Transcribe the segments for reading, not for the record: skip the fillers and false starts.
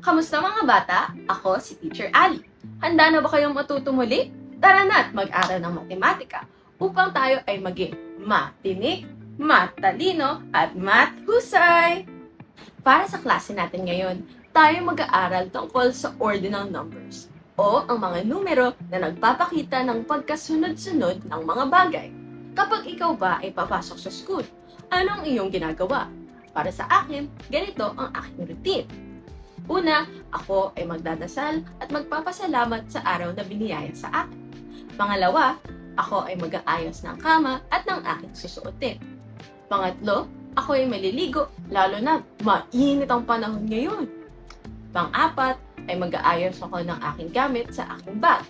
Kamusta mga bata? Ako si Teacher Ali. Handa na ba kayong matuto muli? Tara na't mag-aral ng matematika upang tayo ay maging matinik, matalino, at mathusay! Para sa klase natin ngayon, tayo mag-aaral tungkol sa ordinal numbers o ang mga numero na nagpapakita ng pagkasunod-sunod ng mga bagay. Kapag ikaw ba ay papasok sa school, anong iyong ginagawa? Para sa akin, ganito ang aking routine. Una, ako ay magdadasal at magpapasalamat sa araw na biniyaya sa akin. Pangalawa, ako ay mag-aayos ng kama at ng aking susuotin. Pangatlo, ako ay maliligo, lalo na mainit ang panahon ngayon. Pang-apat, ay mag-aayos ako ng aking gamit sa aking bag.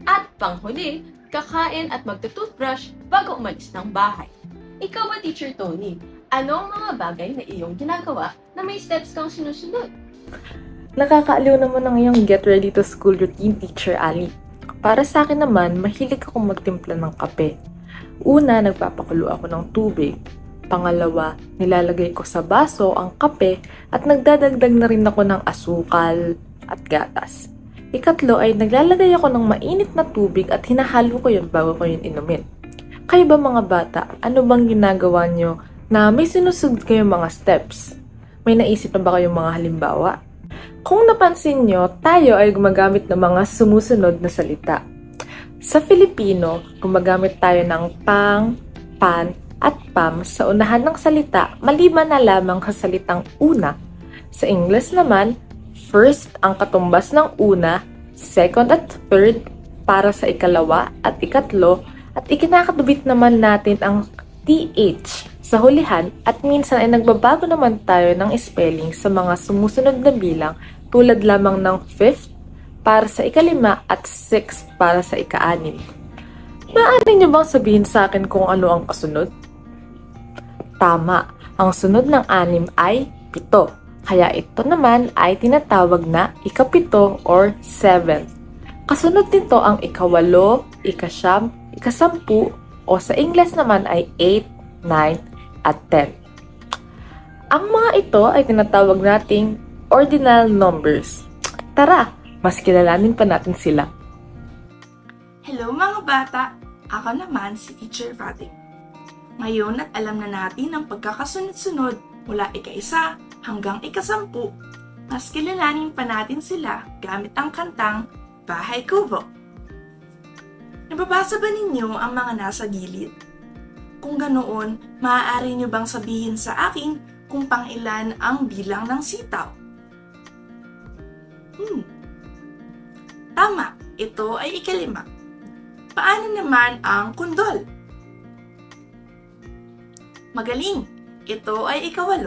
At panghuli, kakain at magtutoothbrush bago umalis ng bahay. Ikaw ba, Teacher Tony? Ano ang mga bagay na iyong ginagawa na may steps kang sinusunod? Nakakaaliw naman ang iyong get ready to school routine, Teacher Ali. Para sa akin naman, mahilig akong magtimpla ng kape. Una, nagpapakulo ako ng tubig. Pangalawa, nilalagay ko sa baso ang kape at nagdadagdag na rin ako ng asukal at gatas. Ikatlo ay naglalagay ako ng mainit na tubig at hinahalo ko yun bago ko yun inumin. Kayo ba mga bata, ano bang ginagawa nyo na may sinusunod kayong mga steps? May naisip na ba kayong mga halimbawa? Kung napansin nyo, tayo ay gumagamit ng mga sumusunod na salita. Sa Filipino, gumagamit tayo ng pang, pan, at pam sa unahan ng salita maliban na lamang sa salitang una. Sa English naman, first ang katumbas ng una, second at third para sa ikalawa at ikatlo, at ikinakatubit naman natin ang TH sa hulihan at minsan ay nagbabago naman tayo ng spelling sa mga sumusunod na bilang tulad lamang ng 5th para sa ikalima at 6th para sa ika-6. Maaari niyo bang sabihin sa akin kung ano ang kasunod? Tama, ang sunod ng 6 ay 7. Kaya ito naman ay tinatawag na ika-7 or 7th. Kasunod nito ang ika-8, ika-9, ika-10 o sa English naman ay 8, 9, at 10. Ang mga ito ay tinatawag nating ordinal numbers. Tara, mas kilalanin pa natin sila. Hello mga bata! Ako naman si Teacher Fatim. Ngayon at alam na natin ang pagkakasunod-sunod mula ika-1 hanggang ika-10. Mas kilalanin pa natin sila gamit ang kantang Bahay Kubo. Nababasa ba ninyo ang mga nasa gilid? Kung ganoon, maaari nyo bang sabihin sa akin kung pang-ilan ang bilang ng sitaw? Tama, ito ay ika-5. Paano naman ang kundol? Magaling, ito ay ika-8.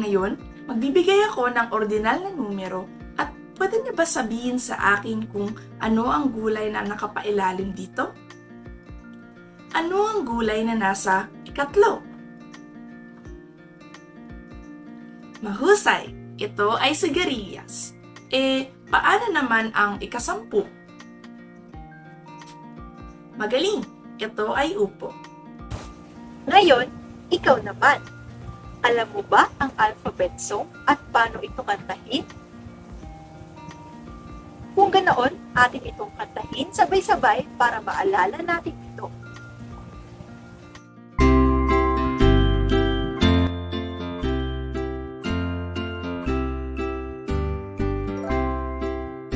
Ngayon, magbibigay ako ng ordinal na numero at pwede niyo ba sabihin sa akin kung ano ang gulay na nakapailalim dito? Ano ang gulay na nasa ika-3? Mahusay, ito ay sigarilyas. Paano naman ang ika-10? Magaling, ito ay upo. Ngayon, ikaw naman. Alam mo ba ang alphabet song at paano ito kantahin? Kung ganoon, atin itong kantahin sabay-sabay para maalala natin ito.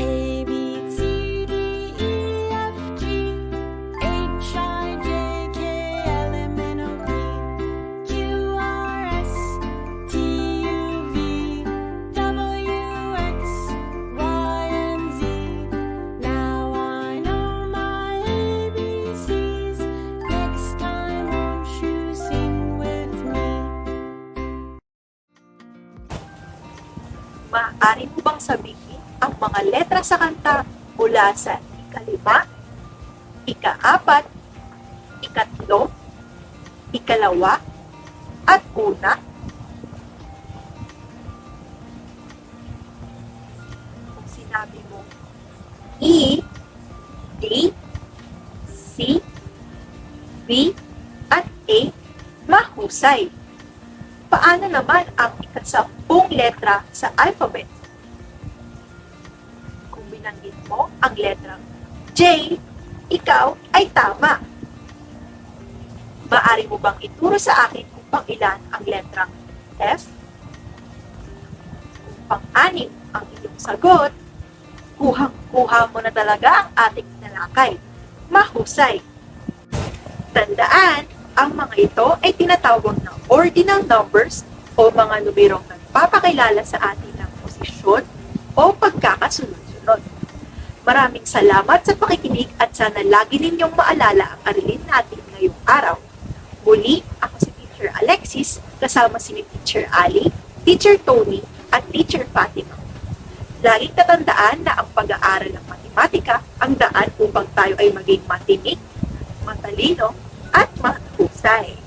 A, B, C, D, E, F, G, H, I, J, K, L, M, N, O, P, Q, R, S, T, U, V, W, X, Y, and Z. Now I know my ABCs. Next time, won't you sing with me? Maaari mo bang sabihin ang mga letra sa kanta mula sa ika-5, ika-4, ika-3, ika-2, at 1? Kung sinabi mo E, D, C, B, at A, mahusay. Paano naman ang ika-10 letra sa alphabet? ang letrang J, ikaw ay tama. Maaari mo bang ituro sa akin kung pang-ilan ang letrang F? Kung pang-anim ang iyong sagot, kuhang-kuha mo na talaga ang ating talakay. Mahusay! Tandaan, ang mga ito ay tinatawag na ordinal numbers o mga numerong nagpapakilala sa atin ng posisyon o pagkakasunod-sunod. Maraming salamat sa pakikinig at sana lagi ninyong maalala ang aralin natin ngayong araw. Muli, ako si Teacher Alexis, kasama si Teacher Ali, Teacher Tony, at Teacher Fatima. Laging tatandaan na ang pag-aaral ng matematika ang daan upang tayo ay maging matinik, matalino, at mahusay.